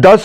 10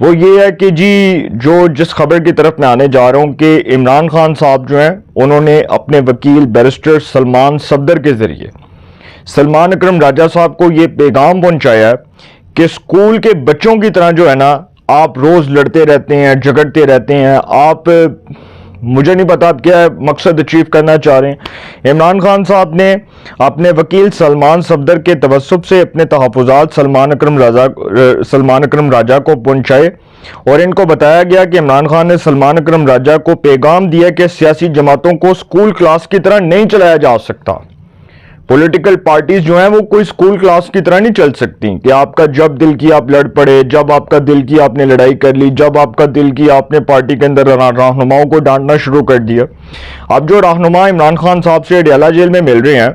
وہ یہ ہے کہ جی جس خبر کی طرف میں آنے جا رہا ہوں کہ عمران خان صاحب جو ہیں انہوں نے اپنے وکیل بیرسٹر سلمان صفدر کے ذریعے سلمان اکرم راجہ صاحب کو یہ پیغام پہنچایا ہے کہ اسکول کے بچوں کی طرح جو ہے نا آپ روز لڑتے رہتے ہیں، جھگڑتے رہتے ہیں، آپ مجھے نہیں پتا آپ کیا مقصد اچیو کرنا چاہ رہے ہیں۔ عمران خان صاحب نے اپنے وکیل سلمان صفدر کے توسط سے اپنے تحفظات سلمان اکرم راجہ کو پہنچائے اور ان کو بتایا گیا کہ عمران خان نے سلمان اکرم راجہ کو پیغام دیا کہ سیاسی جماعتوں کو اسکول کلاس کی طرح نہیں چلایا جا سکتا۔ پولیٹیکل پارٹیز جو ہیں وہ کوئی اسکول کلاس کی طرح نہیں چل سکتی کہ آپ کا جب دل کی آپ لڑ پڑے، جب آپ کا دل کی آپ نے لڑائی کر لی، جب آپ کا دل کی آپ نے پارٹی کے اندر رہنماؤں کو ڈانٹنا شروع کر دیا۔ اب جو رہنما عمران خان صاحب سے اڈیالہ جیل میں مل رہے ہیں،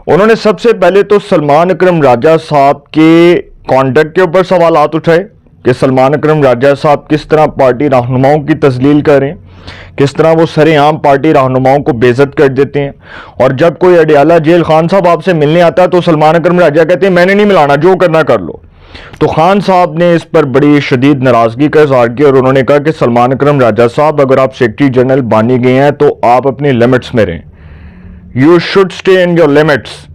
انہوں نے سب سے پہلے تو سلمان اکرم راجہ صاحب کے کانڈکٹ کے اوپر سوالات اٹھائے کہ سلمان اکرم راجہ صاحب کس طرح پارٹی رہنماؤں کی تذلیل کر رہے ہیں، کس طرح وہ سر عام پارٹی رہنماؤں کو بے عزت کر دیتے ہیں۔ اور جب کوئی اڈیالہ جیل خان صاحب آپ سے ملنے آتا ہے تو سلمان اکرم راجہ کہتے ہیں میں نے نہیں ملانا، جو کرنا کر لو۔ تو خان صاحب نے اس پر بڑی شدید ناراضگی کا اظہار کیا اور انہوں نے کہا کہ سلمان اکرم راجہ صاحب اگر آپ سیکرٹری جنرل بانی گئے ہیں تو آپ اپنی لمٹس میں رہیں، you should stay in your limits,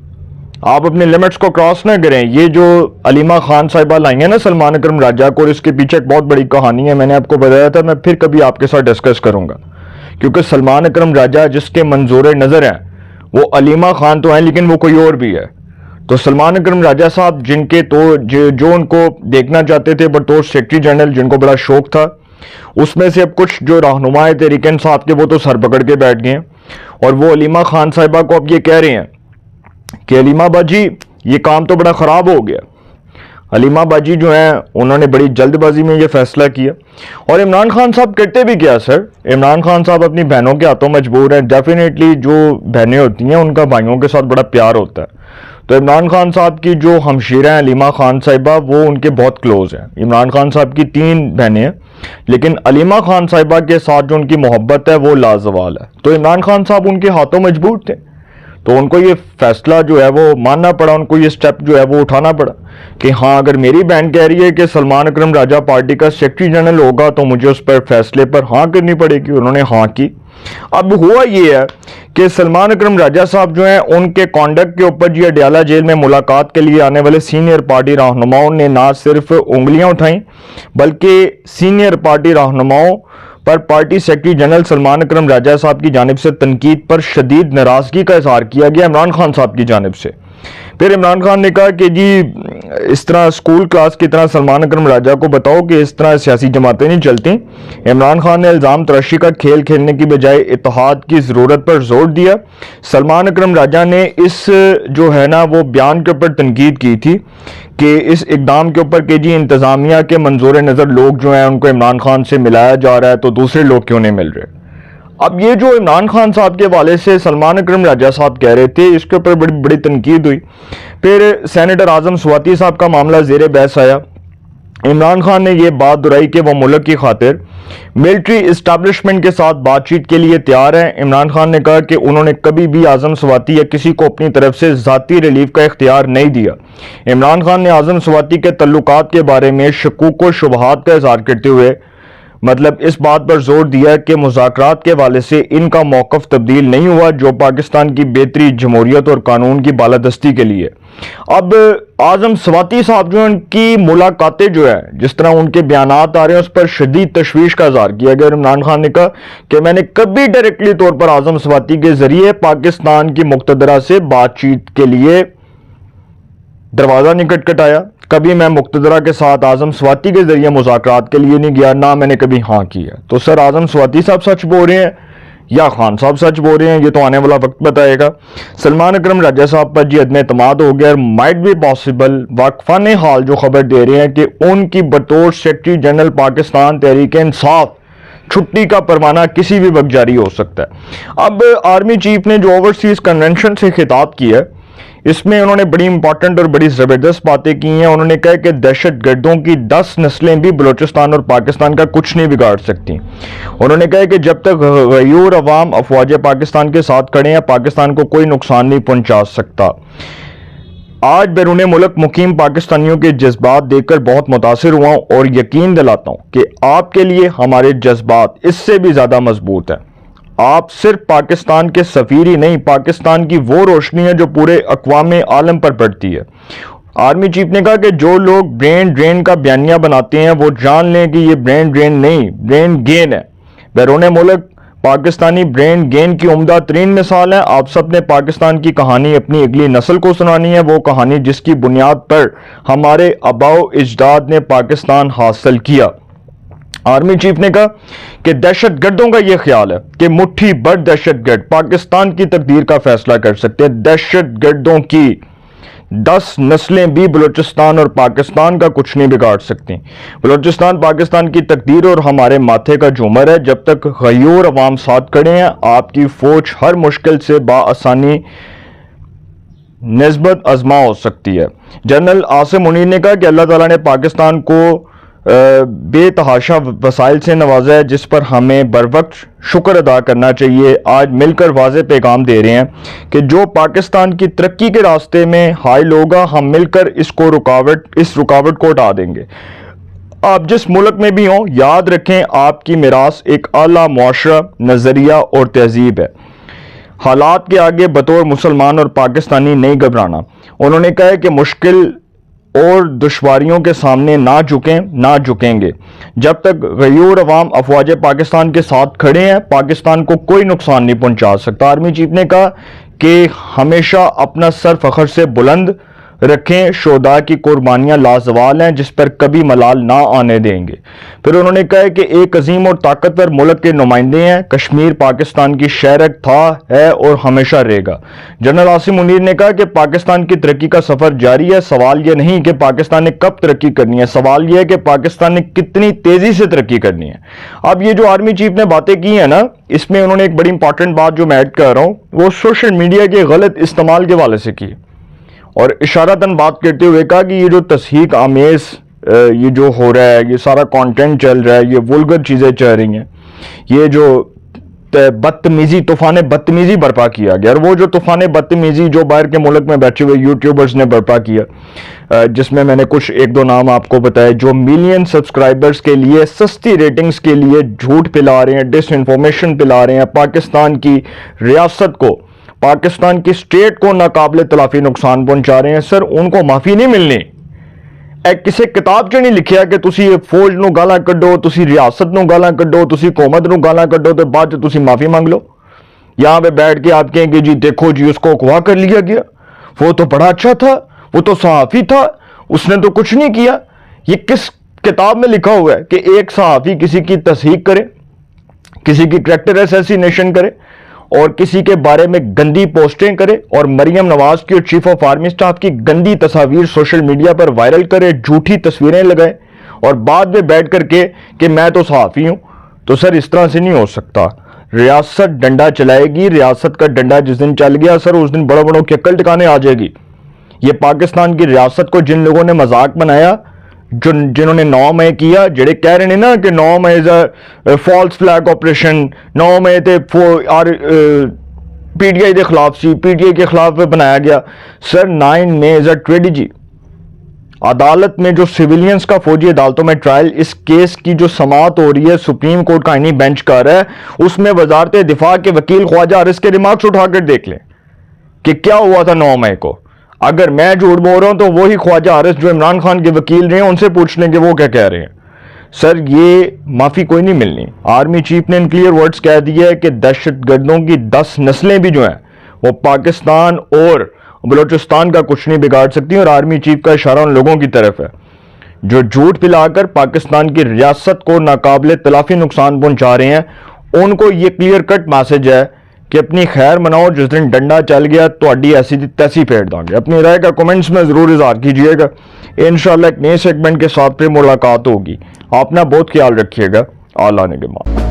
آپ اپنے لمٹس کو کراس نہ کریں۔ یہ جو علیمہ خان صاحبہ لائی ہیں نا سلمان اکرم راجہ کو، اور اس کے پیچھے ایک بہت بڑی کہانی ہے، میں نے آپ کو بتایا تھا، میں پھر کبھی آپ کے ساتھ ڈسکس کروں گا، کیونکہ سلمان اکرم راجہ جس کے منظور نظر ہیں وہ علیمہ خان تو ہیں لیکن وہ کوئی اور بھی ہے۔ تو سلمان اکرم راجہ صاحب جن کے تو جو ان کو دیکھنا چاہتے تھے بطور سیکرٹری جنرل، جن کو بڑا شوق تھا، اس میں سے اب کچھ جو رہنما تحریک انصاف کے وہ تو سر پکڑ کے بیٹھ گئے ہیں اور وہ علیمہ خان صاحبہ کو اب یہ کہہ رہے ہیں کہ علیمہ باجی یہ کام تو بڑا خراب ہو گیا۔ علیمہ باجی جو ہیں انہوں نے بڑی جلد بازی میں یہ فیصلہ کیا اور عمران خان صاحب کرتے بھی کیا سر، عمران خان صاحب اپنی بہنوں کے ہاتھوں مجبور ہیں۔ ڈیفینیٹلی جو بہنیں ہوتی ہیں ان کا بھائیوں کے ساتھ بڑا پیار ہوتا ہے، تو عمران خان صاحب کی جو ہمشیرہ ہیں علیمہ خان صاحبہ وہ ان کے بہت کلوز ہیں۔ عمران خان صاحب کی 3 بہنیں ہیں لیکن علیمہ خان صاحبہ کے ساتھ جو ان کی محبت ہے وہ لازوال ہے، تو عمران خان صاحب ان کے ہاتھوں مجبور تھے، تو ان کو یہ فیصلہ جو ہے وہ ماننا پڑا، ان کو یہ سٹیپ جو ہے وہ اٹھانا پڑا کہ ہاں اگر میری بہن کہہ رہی ہے کہ سلمان اکرم راجہ پارٹی کا سیکرٹری جنرل ہوگا تو مجھے اس پر فیصلے پر ہاں کرنی پڑے گی۔ انہوں نے ہاں کی۔ اب ہوا یہ ہے کہ سلمان اکرم راجہ صاحب جو ہیں ان کے کانڈکٹ کے اوپر جی اڈیالہ جیل میں ملاقات کے لیے آنے والے سینئر پارٹی رہنماؤں نے نہ صرف انگلیاں اٹھائیں بلکہ سینئر پارٹی رہنماؤں پر پارٹی سیکرٹری جنرل سلمان اکرم راجہ صاحب کی جانب سے تنقید پر شدید ناراضگی کا اظہار کیا گیا عمران خان صاحب کی جانب سے۔ پھر عمران خان نے کہا کہ جی اس طرح اسکول کلاس کی طرح سلمان اکرم راجہ کو بتاؤ کہ اس طرح سیاسی جماعتیں نہیں چلتی۔ عمران خان نے الزام تراشی کا کھیل کھیلنے کی بجائے اتحاد کی ضرورت پر زور دیا۔ سلمان اکرم راجہ نے اس جو ہے نا وہ بیان کے اوپر تنقید کی تھی کہ اس اقدام کے اوپر کہ جی انتظامیہ کے منظور نظر لوگ جو ہیں ان کو عمران خان سے ملایا جا رہا ہے تو دوسرے لوگ کیوں نہیں مل رہے۔ اب یہ جو عمران خان صاحب کے حوالے سے سلمان اکرم راجہ صاحب کہہ رہے تھے اس کے اوپر بڑی بڑی تنقید ہوئی۔ پھر سینیٹر اعظم سواتی صاحب کا معاملہ زیر بحث آیا۔ عمران خان نے یہ بات دہرائی کہ وہ ملک کی خاطر ملٹری اسٹیبلشمنٹ کے ساتھ بات چیت کے لیے تیار ہیں۔ عمران خان نے کہا کہ انہوں نے کبھی بھی اعظم سواتی یا کسی کو اپنی طرف سے ذاتی ریلیف کا اختیار نہیں دیا۔ عمران خان نے اعظم سواتی کے تعلقات کے بارے میں شکوک و شبہات کا اظہار کرتے ہوئے اس بات پر زور دیا کہ مذاکرات کے حوالے سے ان کا موقف تبدیل نہیں ہوا جو پاکستان کی بہتری، جمہوریت اور قانون کی بالادستی کے لیے۔ اب اعظم سواتی صاحب جو ان کی ملاقاتیں جو ہے جس طرح ان کے بیانات آ رہے ہیں اس پر شدید تشویش کا اظہار کیا گیا۔ عمران خان نے کہا کہ میں نے کبھی ڈائریکٹلی طور پر اعظم سواتی کے ذریعے پاکستان کی مقتدرہ سے بات چیت کے لیے دروازہ نہیں کھٹکھٹایا، کبھی میں مقتدرہ کے ساتھ اعظم سواتی کے ذریعے مذاکرات کے لیے نہیں گیا، نہ میں نے کبھی ہاں کیا۔ تو سر اعظم سواتی صاحب سچ بول رہے ہیں یا خان صاحب سچ بول رہے ہیں یہ تو آنے والا وقت بتائے گا۔ سلمان اکرم راجہ صاحب پر جی عدم اعتماد ہو گیا اور مائٹ بی پاسبل واقفان حال جو خبر دے رہے ہیں کہ ان کی بطور سیکرٹری جنرل پاکستان تحریک انصاف چھٹی کا پروانہ کسی بھی وقت جاری ہو سکتا ہے۔ اب آرمی چیف نے جو اوورسیز کنونشن سے خطاب کیا ہے اس میں انہوں نے بڑی امپورٹنٹ اور بڑی زبردست باتیں کی ہیں۔ انہوں نے کہا کہ دہشت گردوں کی 10 نسلیں بھی بلوچستان اور پاکستان کا کچھ نہیں بگاڑ سکتی۔ انہوں نے کہا کہ جب تک غیور عوام افواج پاکستان کے ساتھ کھڑے ہیں پاکستان کو کوئی نقصان نہیں پہنچا سکتا۔ آج بیرون ملک مقیم پاکستانیوں کے جذبات دیکھ کر بہت متاثر ہوا ہوں اور یقین دلاتا ہوں کہ آپ کے لیے ہمارے جذبات اس سے بھی زیادہ مضبوط ہیں۔ آپ صرف پاکستان کے سفیر ہی نہیں، پاکستان کی وہ روشنی ہے جو پورے اقوام عالم پر پڑتی ہے۔ آرمی چیف نے کہا کہ جو لوگ برین ڈرین کا بیانیہ بناتے ہیں وہ جان لیں کہ یہ برین ڈرین نہیں، برین گین ہے۔ بیرون ملک پاکستانی برین گین کی عمدہ ترین مثال ہے۔ آپ سب نے پاکستان کی کہانی اپنی اگلی نسل کو سنانی ہے، وہ کہانی جس کی بنیاد پر ہمارے آباء و اجداد نے پاکستان حاصل کیا۔ آرمی چیف نے کہا کہ دہشت گردوں کا یہ خیال ہے کہ مٹھی بھر دہشت گرد پاکستان کی تقدیر کا فیصلہ کر سکتے ہیں۔ دہشت گردوں کی 10 نسلیں بھی بلوچستان اور پاکستان کا کچھ نہیں بگاڑ سکتی۔ بلوچستان پاکستان کی تقدیر اور ہمارے ماتھے کا جھومر ہے۔ جب تک غیور عوام ساتھ کھڑے ہیں، آپ کی فوج ہر مشکل سے بآسانی نسبت آزما ہو سکتی ہے۔ جنرل عاصم منیر نے کہا کہ اللہ تعالیٰ نے پاکستان کو بے تحاشا وسائل سے نوازا ہے جس پر ہمیں بروقت شکر ادا کرنا چاہیے۔ آج مل کر واضح پیغام دے رہے ہیں کہ جو پاکستان کی ترقی کے راستے میں حائل ہوگا، ہم مل کر اس رکاوٹ کو ہٹا دیں گے۔ آپ جس ملک میں بھی ہوں، یاد رکھیں آپ کی میراث ایک اعلیٰ معاشرہ، نظریہ اور تہذیب ہے۔ حالات کے آگے بطور مسلمان اور پاکستانی نہیں گھبرانا۔ انہوں نے کہا کہ مشکل اور دشواریوں کے سامنے نہ جھکیں گے۔ جب تک غیور عوام افواج پاکستان کے ساتھ کھڑے ہیں، پاکستان کو کوئی نقصان نہیں پہنچا سکتا۔ آرمی چیف نے کہا کہ ہمیشہ اپنا سر فخر سے بلند رکھیں، شہداء کی قربانیاں لازوال ہیں جس پر کبھی ملال نہ آنے دیں گے۔ پھر انہوں نے کہا کہ ایک عظیم اور طاقتور ملک کے نمائندے ہیں، کشمیر پاکستان کی شہرک تھا، ہے اور ہمیشہ رہے گا۔ جنرل عاصم منیر نے کہا کہ پاکستان کی ترقی کا سفر جاری ہے۔ سوال یہ نہیں کہ پاکستان نے کب ترقی کرنی ہے، سوال یہ ہے کہ پاکستان نے کتنی تیزی سے ترقی کرنی ہے۔ اب یہ جو آرمی چیف نے باتیں کی ہیں نا، اس میں انہوں نے ایک بڑی امپورٹنٹ بات جو میں ایڈ کر رہا ہوں، وہ سوشل میڈیا کے غلط استعمال کے حوالے سے کی اور اشارتاً بات کرتے ہوئے کہا کہ یہ جو تصحیق آمیز یہ جو ہو رہا ہے، یہ سارا کانٹینٹ چل رہا ہے، یہ وولگر چیزیں چل رہی ہیں، یہ جو طوفان بدتمیزی برپا کیا گیا، اور وہ جو طوفان بدتمیزی جو باہر کے ملک میں بیٹھے ہوئے یوٹیوبرز نے برپا کیا، جس میں نے کچھ ایک دو نام آپ کو بتائے، جو ملین سبسکرائبرز کے لیے سستی ریٹنگز کے لیے جھوٹ پھیلا رہے ہیں، ڈس انفارمیشن پھیلا رہے ہیں، پاکستان کی ریاست کو، پاکستان کی سٹیٹ کو ناقابل تلافی نقصان پہنچا رہے ہیں۔ سر ان کو معافی نہیں ملنی۔ کسی کتاب چ نہیں لکھیا کہ تسی فوج نو گالاں کڈو، تسی ریاست نو گالاں کڈو، تسی حکومت نو گالاں کڈو تو بعد چ تسی معافی مانگ لو۔ یہاں پہ بیٹھ کے آپ کہیں کہ جی دیکھو جی اس کو اغوا کر لیا گیا، وہ تو بڑا اچھا تھا، وہ تو صحافی تھا، اس نے تو کچھ نہیں کیا۔ یہ کس کتاب میں لکھا ہوا ہے کہ ایک صحافی کسی کی تصحیق کرے، کسی کی کریکٹر اسیسینیشن کرے اور کسی کے بارے میں گندی پوسٹیں کرے اور مریم نواز کی اور چیف آف آرمی سٹاف کی گندی تصاویر سوشل میڈیا پر وائرل کرے، جھوٹی تصویریں لگائے اور بعد میں بیٹھ کر کے کہ میں تو صحافی ہوں؟ تو سر اس طرح سے نہیں ہو سکتا۔ ریاست ڈنڈا چلائے گی، ریاست کا ڈنڈا جس دن چل گیا سر اس دن بڑوں کی عقل ٹکانے آ جائے گی۔ یہ پاکستان کی ریاست کو جن لوگوں نے مذاق بنایا، جنہوں نے 9 مئی کیا، جڑے کہہ رہے ہیں نا کہ 9 مئی از اے فالس فلیگ آپریشن، 9 مئی تے پی ٹی آئی کے خلاف سی، پی ٹی آئی کے خلاف بنایا گیا۔ سر 9 مئی از اے ٹریجڈی۔ عدالت میں جو سیویلینز کا فوجی عدالتوں میں ٹرائل، اس کیس کی جو سماعت ہو رہی ہے سپریم کورٹ کا آئینی بینچ کر رہا ہے، اس میں وزارت دفاع کے وکیل خواجہ حارث کے ریمارکس اٹھا کر دیکھ لیں کہ کیا ہوا تھا 9 مئی کو۔ اگر میں جھوٹ بول رہا ہوں تو وہی خواجہ حارث جو عمران خان کے وکیل رہے ہیں ان سے پوچھ لیں کہ وہ کیا کہہ رہے ہیں۔ سر یہ معافی کوئی نہیں ملنی۔ آرمی چیف نے ان کلیئر ورڈز کہہ دیا ہے کہ دہشت گردوں کی 10 نسلیں بھی جو ہیں وہ پاکستان اور بلوچستان کا کچھ نہیں بگاڑ سکتی، اور آرمی چیف کا اشارہ ان لوگوں کی طرف ہے جو جھوٹ پھیلا کر پاکستان کی ریاست کو ناقابل تلافی نقصان پہنچا رہے ہیں۔ ان کو یہ کلیئر کٹ میسج ہے کہ اپنی خیر مناؤ، جس دن ڈنڈا چل گیا تہاڈی ایسی دی تیسی پھیر دیں گے۔ اپنی رائے کا کمنٹس میں ضرور اظہار کیجئے گا۔ انشاءاللہ ایک نئے سیگمنٹ کے ساتھ پھر ملاقات ہوگی۔ آپ اپنا بہت خیال رکھیے گا۔ اللہ نگہبان۔